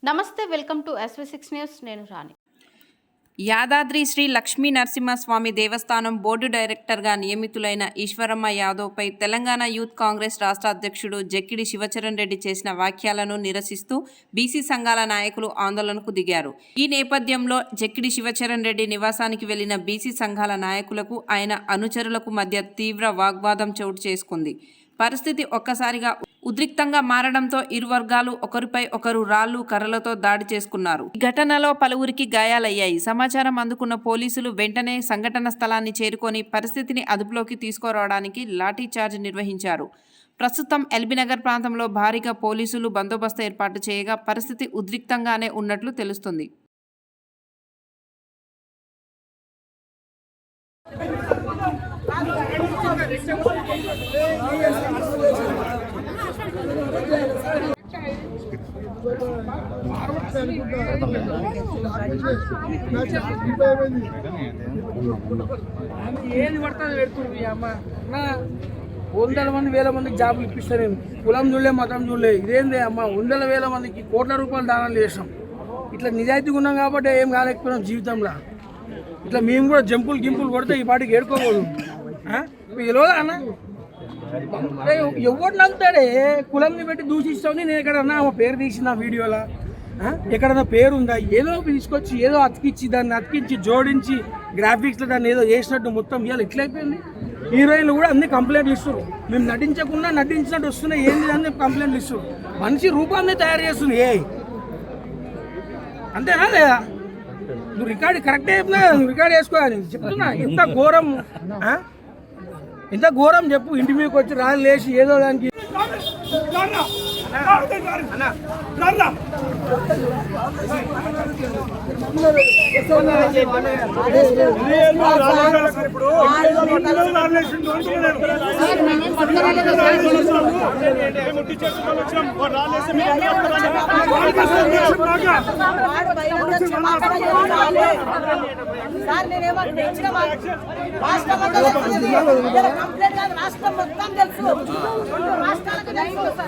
నమస్తే, welcome to SV6 news. నేను రాణి. యాదాద్రి శ్రీ లక్ష్మీ నరసింహస్వామి దేవస్థానం board డైరెక్టర్గా నియమితులైన ఈశ్వరమ్మ యాదవ్పై తెలంగాణ యూత్ కాంగ్రెస్ రాష్ట్ర అధ్యక్షుడు జక్కిడి శివచరణ్ రెడ్డి చేసిన వ్యాఖ్యలను నిరసిస్తూ బీసీ సంఘాల నాయకులు ఆందోళనకు దిగారు. ఈ నేపథ్యంలో జక్కిడి శివచరణ్ రెడ్డి నివాసానికి వెళ్లిన బీసీ సంఘాల నాయకులకు ఆయన అనుచరులకు మధ్య తీవ్ర వాగ్వాదం చోటు చేసుకుంది. పరిస్థితి ఒక్కసారిగా ఉద్రిక్తంగా మారడంతో ఇరు వర్గాలు ఒకరిపై ఒకరు రాళ్లు కర్రలతో దాడి చేసుకున్నారు. ఈ ఘటనలో పలువురికి గాయాలయ్యాయి. సమాచారం అందుకున్న పోలీసులు వెంటనే సంఘటన స్థలాన్ని చేరుకొని పరిస్థితిని అదుపులోకి తీసుకురావడానికి లాఠీ చార్జ్ నిర్వహించారు. ప్రస్తుతం ఎల్బీనగర్ ప్రాంతంలో భారీగా పోలీసులు బందోబస్తు ఏర్పాటు చేయగా పరిస్థితి ఉద్రిక్తంగానే ఉన్నట్లు తెలుస్తుంది. ఏది పడుతుంది పెడుతుంది అమ్మ వందల మంది వేల మందికి జాబులు ఇప్పిస్తాను. నేను కులం చూడలే, మతం చూడలే. ఇదేంది అమ్మ, వందల వేల మందికి కోట్ల రూపాయలు దానాలు చేసాం. ఇట్లా నిజాయితీగా ఉన్నాం కాబట్టి ఏం కాలేకపోయినాం జీవితంలో. ఇట్లా మేము కూడా జంపులు గింపులు కొడితే ఈ పాటికి ఏడుకోకూడదు. తెలియదా అన్న, ఎవరు నమ్ముతాడే కులంని పెట్టి దూషిస్తావు. నేను ఎక్కడన్నా ఆమె పేరు తీసిన వీడియోలో ఎక్కడన్నా పేరు ఉందా? ఏదో తీసుకొచ్చి ఏదో అతికిచ్చి దాన్ని అతికించి జోడించి గ్రాఫిక్స్లో దాన్ని ఏదో చేసినట్టు మొత్తం ఇవాళ ఎట్లయిపోయింది. హీరోయిన్లు కూడా అన్ని కంప్లైంట్లు ఇస్తారు. మేము నటించకుండా నటించినట్టు వస్తున్నాయి. ఏంటి అన్ని కంప్లైంట్లు ఇస్తారు. మనిషి రూపాన్ని తయారు చేస్తుంది. అంతేనా లేదా? నువ్వు రికార్డు కరెక్టే చెప్పినా, రికార్డు వేసుకోవాలి చెప్తున్నా. ఎంత ఘోరం, ఎంత ఘోరం చెప్పు. ఇంటి మీదకి వచ్చి రాళ్ళు లేచి ఏదో దానికి రాష్ట్రం మొత్తం తెలుసు. రాష్ట్రాలకు తెలుసు.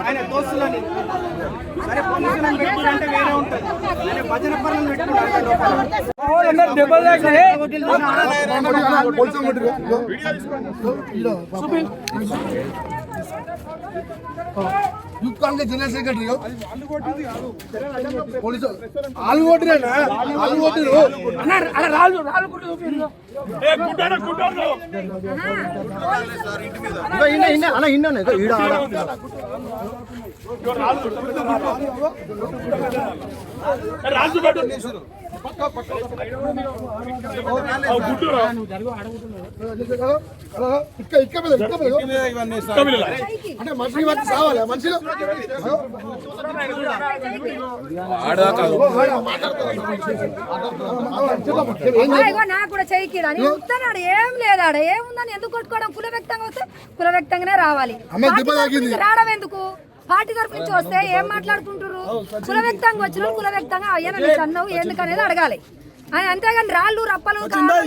ఆయన దోస్తులని సరే పోలీసులను పెట్టుకుంటే వేరే ఉంటుంది. ఆయన భజన పనులను పెట్టుకుంటారు. Youth Congress general secretary police వాళ్ళు కొట్టిరేనా? వాళ్ళు కొట్టిరు అంటే మనిషిని బట్టి సావాలి. మనుషులు నాకు కూడా చెయ్యిరా ఉత్తనాడు. ఏం లేదాడ ఏముందని ఎందుకు కొట్టుకోవడం? కుల వ్యక్తంగా వస్తే కుల వ్యక్తంగానే రావాలి. రావడం ఎందుకు? పార్టీ తరపు నుంచి వస్తే ఏం మాట్లాడుకుంటారు? కుల వ్యక్తంగా వచ్చిన కుల వ్యక్తంగా అయ్యా నీకు అన్నావు ఎందుకనేది అడగాలి. అంతేగాని రాళ్ళు రప్పలు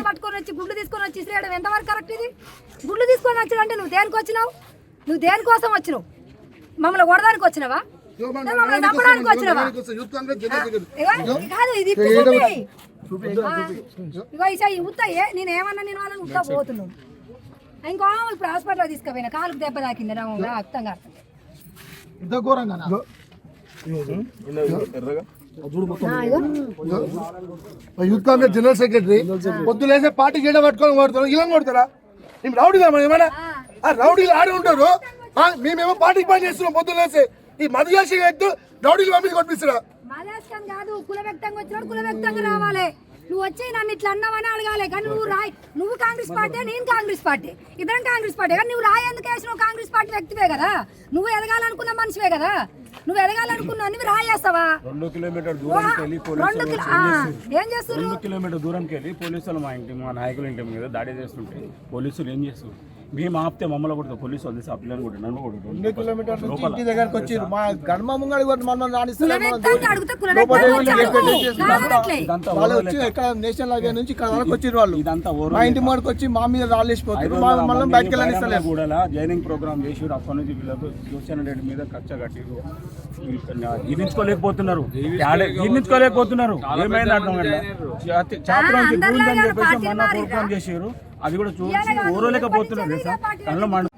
పట్టుకొని వచ్చి గుడ్లు తీసుకొని వచ్చి ఇసిరేయడం ఎంతవరకు కరెక్ట్? ఇది గుడ్లు తీసుకొని వచ్చినావు అంటే నువ్వు దేనికి వచ్చినావు? నువ్వు దేనికోసం వచ్చినావు? మమ్మల్ని కొడడానికి వచ్చినావా? మమ్మల్ని చంపడానికి వచ్చినావా? కాదు, ఇది ఇగో ఉత్త నేనేమన్నా నేను వాళ్ళని ఉత్తా పోతున్నావు. ఇంకో ఇప్పుడు హాస్పిటల్ తీసుకుపోయినా కాలుకు దెబ్బ తాకింది నా రక్తంగా. యూత్ కాంగ్రెస్ జనరల్ సెక్రటరీ పొద్దులేసే పార్టీ గేడ పట్టుకొని కొడతారు. ఇలా కొడతారా? మేము రౌడీగా ఏమైనా? రౌడీలు ఆడి ఉంటారు. మేమేమో పార్టీకి పని చేస్తున్నాం. పొద్దులేసే ఈ మధుయాసి రౌడీలు పంపించి కొట్టిస్తున్నా. కాదు, కుల వ్యక్తంగా వచ్చినాడు కుల వ్యక్తంగా రావాలి. నువ్వు వచ్చి నన్ను ఇట్లా అన్నావని అడగాలి. కానీ నువ్వు కాంగ్రెస్ పార్టీ, నేను కాంగ్రెస్ పార్టీ, ఇద్దరం కాంగ్రెస్ పార్టీ. కానీ నువ్వు రాయి ఎందుకు వేసినావు? కాంగ్రెస్ పార్టీ వ్యక్తివే కదా, నువ్వు ఎదగాలనుకున్న మనిషివే కదా. నువ్వు ఎదగాలనుకున్నావు, నువ్వు రాయేస్తావా? 2 కిలోమీటర్ దూరంకి వెళ్ళి ఏం చేస్తారు? 2 కిలోమీటర్ దూరంకి వెళ్ళి పోలీసులు మా నాయకుల ఇంటి మీద దాడి చేస్తుంటే పోలీసులు ఏం చేస్తారు? మేము ఆపితే మమ్మల్ని కొడుతుంది పోలీసు వాళ్ళు తీసి ఆ పిల్లని కొట్టి నన్ను కొడుతుంది 2 కిలోమీటర్ల నుంచి ఇంటి దగ్గరకు వచ్చారు మా గర్మ ముంగడి మమ్మల్ని కులవెక్తంగా అడిగితే కులవెక్తంగా వచ్చి అడుగు. కాదనట్లే. వాళ్ళు వచ్చి ఎక్కడ నేషనల్ హైవే నుంచి ఇక్కడ వరకు వచ్చారు వాళ్ళు ఇదంతా మా ఇంటి ముందుకు వచ్చి మా మీద రాళ్ళేసిపోతారు మమ్మల్ని బయటకు వెళ్ళనిస్తలేదు కూడా జైనింగ్ ప్రోగ్రామ్ చేసి అప్పటి నుంచి వీళ్ళకు జోషన్ రెడ్డి మీద కచ్చ కట్టిరు జీర్ణించుకోలేకపోతున్నారు ఏమైంది అర్థం చాత్రం గురించి అని చెప్పేసి మొన్న ప్రోగ్రామ్ చేసారు అది కూడా చూసి ఓరలేకపోతున్నారు కళ్ళు మండు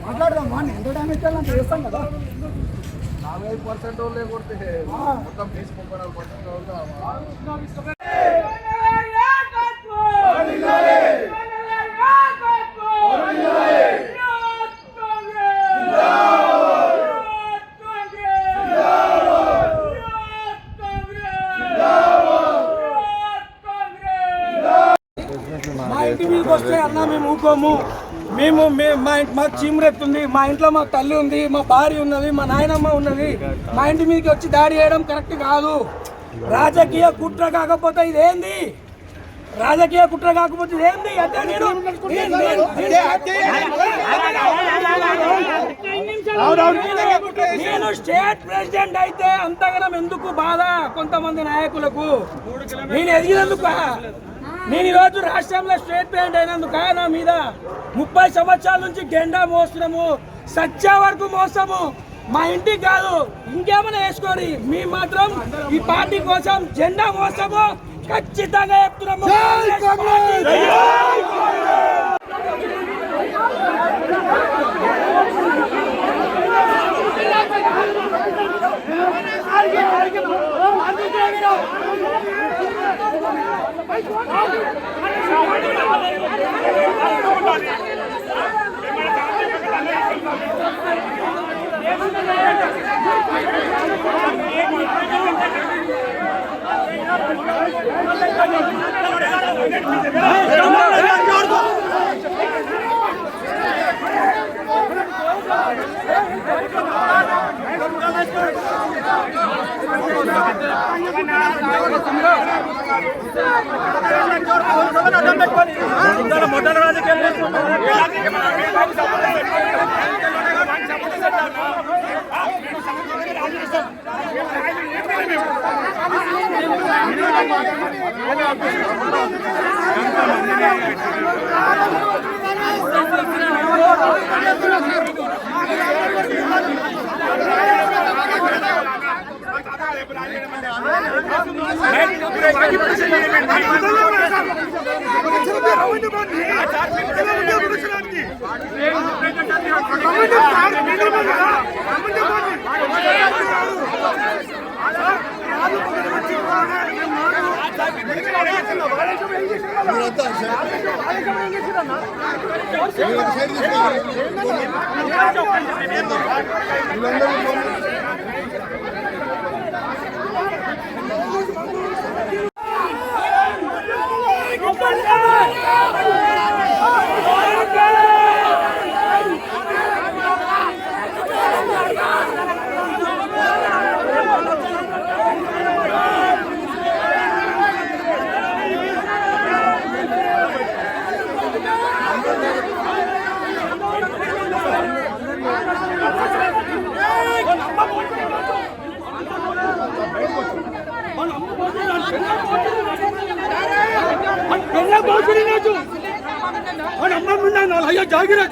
మాట్లాడదాం ఎంత డ్యామేజ్ చేయాలంటే చేస్తాం కదా 45% లేకపోతే మొత్తం 34% మా ఇంటి మీదకి వస్తే అన్న మేము ఊకోము మాకు చీమరెత్తుంది మా ఇంట్లో మా తల్లి ఉంది మా భార్య ఉన్నది మా నాయనమ్మ ఉన్నది మా ఇంటి మీదకి వచ్చి దాడి చేయడం కరెక్ట్ కాదు రాజకీయ కుట్ర కాకపోతే ఇదేంది అంటే నేను స్టేట్ ప్రెసిడెంట్ అయితే అంతగానం ఎందుకు బాధ కొంతమంది నాయకులకు నేను ఎదిగినందుకు నేను ఈరోజు రాష్ట్రంలో స్టేట్ ప్రెసిడెంట్ అయినందుకు నా మీద 30 సంవత్సరాల నుంచి జెండా మోస్తున్నాము సచ్చా వరకు మోస్తాము మా ఇంటికి కాదు ఇంకేమైనా వేసుకోండి మేము మాత్రం ఈ పార్టీ కోసం జెండా మోస్తాము ఖచ్చితంగా చెప్తున్నాము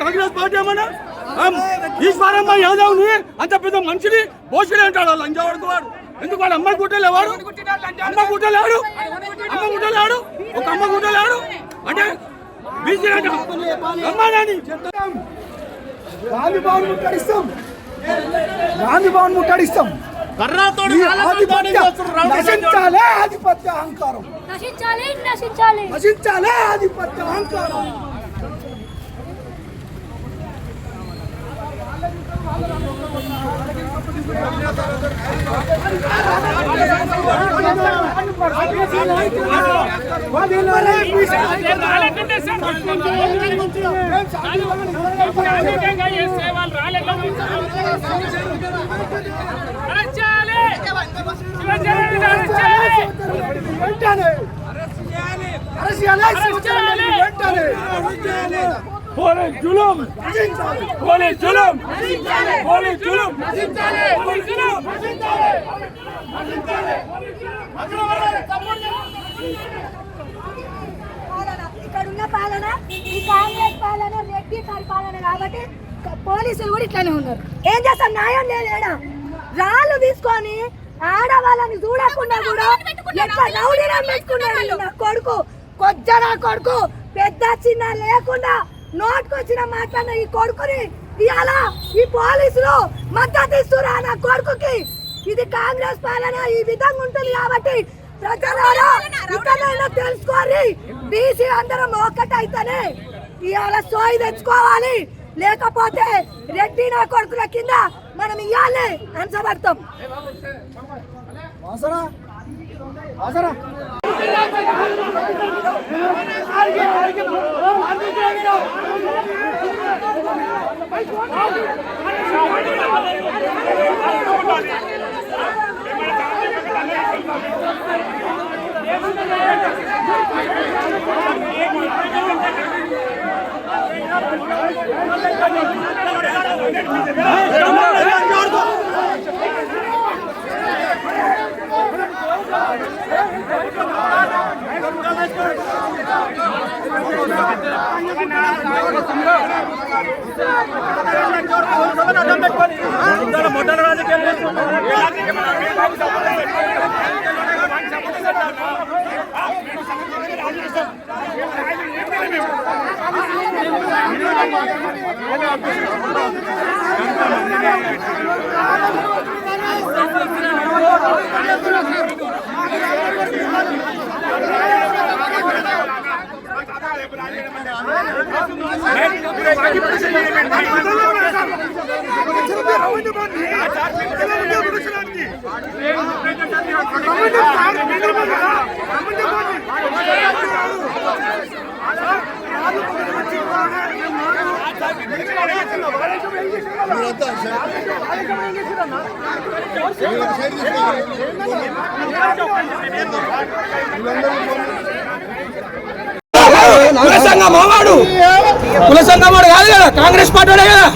కాంగ్రెస్ పార్టీ ఏమన్నా ఈశ్వరమ్మ యాదవ్ ని అంత పెద్ద మనిషిని భోషుడు అంటాడు లంజావాడు వాడు ఎందుకు వాడు అమ్మ గుట్టలేవాడు ఒక అమ్మ గుట్టలేడు అంటే బీసీ అమ్మాని గాంధీ భవన్ ముట్టడిస్తాం నశించాలే ఆధిపత్య అహంకారం నశించాలే ఆధిపత్య అహంకారం ఇక్కడున్న పాలన ఈ కాంగ్రెస్ పాలన రెడ్డి పరిపాలన కాబట్టి పోలీసులు కూడా ఇట్లానే ఉన్నారు. ఏం చేస్తాం? న్యాయం లేదా? రాళ్ళు తీసుకొని ఆడవాళ్ళని చూడకుండా కూడా ఎట్లా రౌడీగా పెట్టుకున్నాడు నా కొడుకు. కొజ్జనా కొడుకు పెద్ద చిన్న లేకుండా నోటుకొచ్చిన మాట్లాడిన ఈ కొడుకుని ఇవాళ ఈ పోలీసులు మద్దతు ఇస్తురా నా కొడుకుకి. ఇది కాంగ్రెస్ పాలన ఈ విధంగా ఉంటుంది కాబట్టి ప్రజలారా ఇతరులైనా తెలుసుకోవాలి. బీసీ అందరం ఒక్కటైతేనే ఇవాళ సోయి తెచ్చుకోవాలి, లేకపోతే రెడ్డి నా కొడుకుల కింద మనం ఇవ్వాలి అంచబడతాం. కుల సంఘం వాడు కాదు కదా, కాంగ్రెస్ పార్టీ వాడే కదా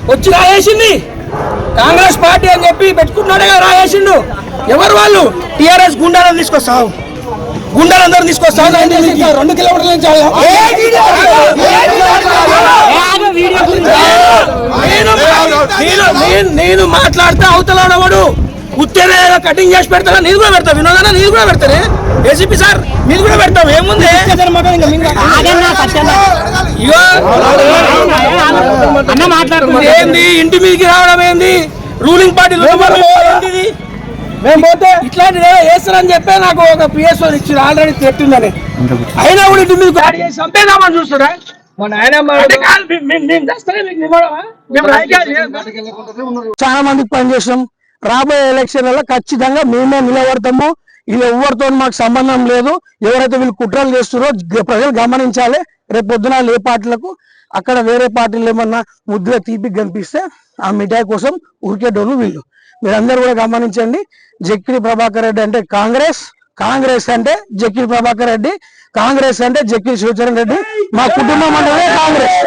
వచ్చి రాయేసింది. కాంగ్రెస్ పార్టీ అని చెప్పి పెట్టుకున్నాడే కదా రాయేసిండు. ఎవరు వాళ్ళు? టీఆర్ఎస్ గుండాలను తీసుకొస్తావు, గుండాలందరూ తీసుకొస్తావు. 2 కిలోమీటర్ల నుంచి నేను మాట్లాడితే అవతలవాడు ఉత్తేనే కటింగ్ చేసి పెడతారా? నీది కూడా పెడతావు. వినోదనా నీది కూడా పెడతారే? ఏసీపీ సార్ నీది కూడా పెడతావు. ఏముంది? ఏంది ఇంటి మీదకి రావడం? ఏంది రూలింగ్ పార్టీ? మేము పోతే ఇట్లాంటిది వేస్తారని చెప్పే నాకు ఒక పిఎస్ఓ ఇచ్చింది, ఆల్రెడీ తెట్టిందని. అయినా కూడా ఇంటి మీద దాడి చేసి చంపేదామని చూస్తారా? చాలా మందికి పనిచేసాం. రాబోయే ఎలక్షన్లలో ఖచ్చితంగా మేమే నిలబడతాము. ఇది ఎవరితో మాకు సంబంధం లేదు. ఎవరైతే వీళ్ళు కుట్రలు చేస్తున్నారో ప్రజలు గమనించాలి. రేపు పొద్దున ఏ పార్టీలకు అక్కడ వేరే పార్టీలు ఏమన్నా ముద్దుగా తీపి కనిపిస్తే ఆ మిఠాయి కోసం ఉరికేటోళ్ళు వీళ్ళు. మీరందరూ కూడా గమనించండి. జక్కిడి ప్రభాకర్ రెడ్డి అంటే కాంగ్రెస్, కాంగ్రెస్ అంటే జక్కిడి ప్రభాకర్ రెడ్డి, కాంగ్రెస్ అంటే జక్కిడి శివచరణ్ రెడ్డి. మా కుటుంబం అంటే కాంగ్రెస్.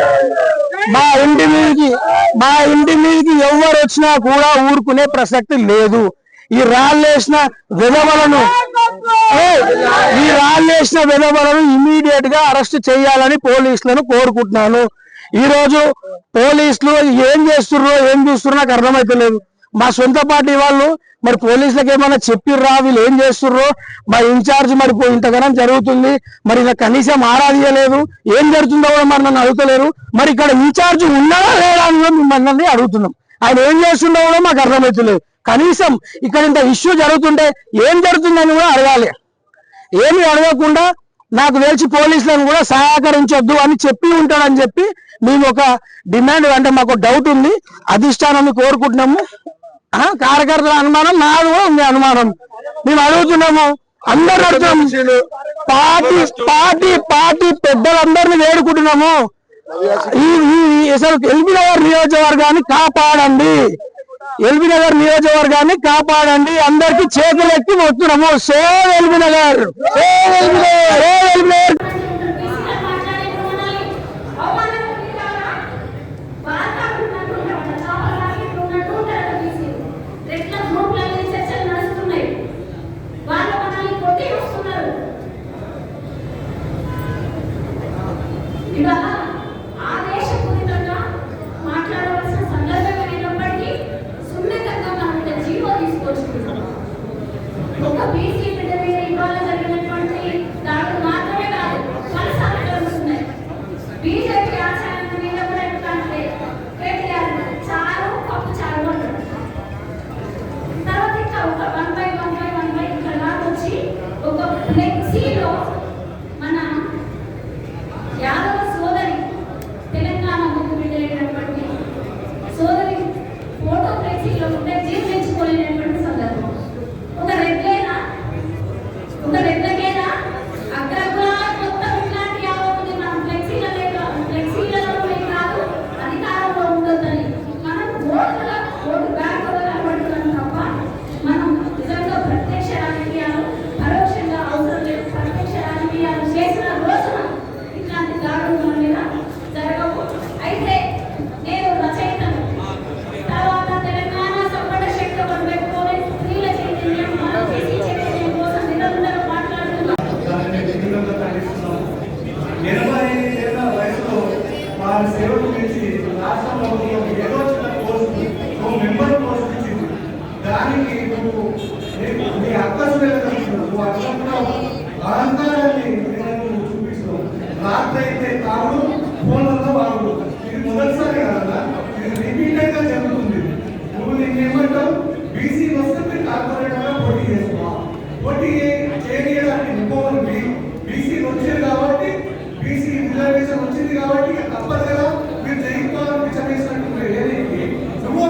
మా ఇంటి మీదకి ఎవరు వచ్చినా కూడా ఊరుకునే ప్రసక్తి లేదు. ఈ రాళ్ళేసిన విధవలను ఇమీడియట్ గా అరెస్ట్ చేయాలని పోలీసులను కోరుకుంటున్నాను. ఈ రోజు పోలీసులు ఏం చూస్తుర్రో నాకు అర్థమైతలేదు. మా సొంత పార్టీ వాళ్ళు మరి పోలీసులకు ఏమైనా చెప్పిర్రా వీళ్ళు ఏం చేస్తుర్రో? మా ఇన్ఛార్జ్ మరి ఇంతగానం జరుగుతుంది, మరి ఇలా కనీసం ఆరాధించలేదు. ఏం జరుగుతుందో కూడా మరి నన్ను అడుగుతలేరు. మరి ఇక్కడ ఇన్ఛార్జ్ ఉన్నారా లేదా అని మిమ్మల్ని అడుగుతున్నాం. ఆయన ఏం చేస్తుండో కూడా మాకు అర్థమవుతలేదు. కనీసం ఇక్కడ ఇంత ఇష్యూ జరుగుతుంటే ఏం జరుగుతుందని కూడా అడగాలి. ఏమి అడగకుండా నాకు తెలిసి పోలీసులను కూడా సహకరించొద్దు అని చెప్పి ఉంటాడని చెప్పి మేము ఒక డిమాండ్, అంటే మాకు డౌట్ ఉంది. అధిష్టానాన్ని కోరుకుంటున్నాము. కార్యకర్తల అనుమానం, నాది కూడా ఉంది అనుమానం. మేము అడుగుతున్నాము, అందరు అడుగుతున్నాము, పార్టీ పెద్దలందరినీ వేడుకుంటున్నాము. అసలు ఎల్బీ నగర్ నియోజకవర్గాన్ని కాపాడండి, ఎల్బీ నగర్ నియోజకవర్గాన్ని కాపాడండి. అందరికి చేతులెత్తి వస్తున్నాము. Save LB Nagar, save LB Nagar, save LB Nagar. ఇవాళ ఆదేశపూరితంగా మాట్లాడవలసిన సందర్భం అయినప్పటికీ సున్నితంగా మనం జీవో తీసుకొచ్చుకుంటాం. ఒక బీసీ బిడ్డ మీద ఇవాళ జరిగినటువంటి దాడులు మాత్రమే కాదు, పలుసార్లు జరుగుతున్నాయి. బీజేపీ ఆచార్య మీద కూడా ఎందుకంటే కేటీఆర్ చారు పప్పు చారు అంటారు. తర్వాత ఇంకా ఒక 1/1 ఇక్కడ వచ్చి ఒక ఫ్లెక్సీలో మన యాదవ సోదరి, తెలంగాణ ముందు బిడ్డలైనటువంటి సోదరి ఫోటో ఫ్లెక్సీలో ఉంటే జీర్ణించుకోలేనటువంటి సందర్భం. ఒక రెడ్లకేనా అగ్రకులాల మొత్తం ఇట్లాంటి యావతుంది. మనం ఫ్లెక్సీలలో కాదు అధికారంలో ఉండొద్దని మనం ఓటు బ్యాంకులో కనబడుతున్నాం తప్ప మనం నిజంగా ప్రత్యక్ష రాజకీయాలు, పరోక్షంగా అవసరం లేదు, ప్రత్యక్ష రాజకీయాలు చేసిన రోజున ఇట్లాంటి దాడులు మన మీద జరగవు. అయితే నేను రచయితను, తర్వాత తెలంగాణ సంపద శక్తి ఒకటి పెట్టుకొని స్త్రీల చైతన్యం, బీసీ చైతన్యం కోసం నిరంతరం మాట్లాడుతున్నాను. 85 ఏళ్ల వయసులో వారి సేవలు చేసి రాష్ట్ర ప్రభుత్వం ఏదో చిన్న పోస్ట్ మెంబర్ పోస్ట్ ఇచ్చింది. దానికి నువ్వు నీ అక్కసులు అహంకారాన్ని చూపిస్తున్నావు. రాత్రి అయితే తాగుడు, ఫోన్లలో వాడు. ఇది మొదటిసారి కదా, ఇది రిపీటెడ్ గా జరుగుతుంది. నువ్వు నేనేమంటావు, బీసీ వస్తే కార్పొరేటర్ గా పోటీ చేసుకోవాలి. పోటీ చేయడానికి ఇంకోటి బీసీ వచ్చేది కాబట్టి, బీసీ రిజర్వేషన్ వచ్చింది కాబట్టి తప్పదు కదా, మీరు జయించుకోవాలని పిచ్చవేసినట్టు ఏదైతే నువ్వు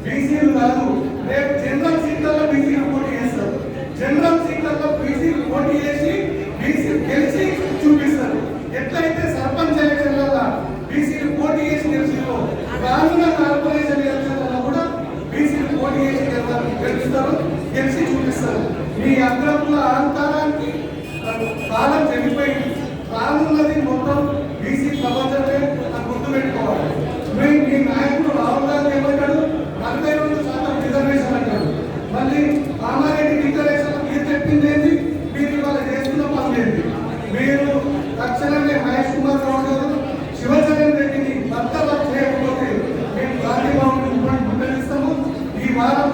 బీసీలు కాదు. రేపు జనరల్ సీట్లలో బీసీలు పోటీ చేస్తారు. జనరల్ సీట్లలో బీసీలు పోటీ చేసి బీసీ గెలిచి చూపిస్తారు. ఎట్లయితే సర్పంచ్ ఎలక్షన్లలో బీసీలు పోటీ చేసి గెలిచిలో, రానున్న కార్పొరేషన్ ఎలక్షన్లలో కూడా బీసీలు పోటీ చేసి గెలుస్తారు, గెలిచి చూపిస్తారు. మీ అగ్రకుల అహంకారానికి కాలం చనిపోయింది. రానున్నది మొత్తం బీసీ ప్రపంచమే గుర్తు పెట్టుకోవాలి. మీ నాయకుడు రాహుల్ గాంధీ ఏమంటాడు, 42% రిజర్వేషన్ అంటాడు. మళ్ళీ కామారెడ్డి డిక్లరేషన్ మీరు చెప్పింది ఏంటి, మీరు ఇవాళ చేస్తున్న పనులు ఏంటి? మీరు తక్షణమే మహేష్ కుమార్ గౌడ్ గారు శివచరణ్ రెడ్డిని భర్తలు చేయకపోతే మేము గాంధీ భవన్ ముట్టడిస్తాము. ఈ వారం